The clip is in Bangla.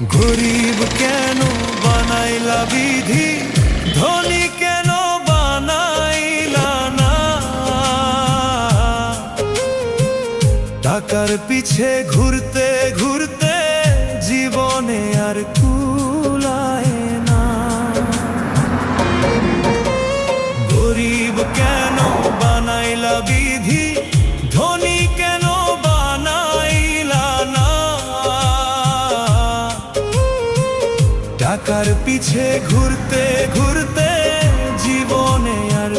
গরিব কেন বানাইলা বিধি, ধনী কেন বানাইলা না। টাকার পিছে ঘুরতে ঘুরতে জীবনে আর কুলায় না। গরিব কেন বানাইলা বিধি, ধনী কেন বানাইলা না। টাকার পিছে ঘুরতে ঘুরতে জীবনে আর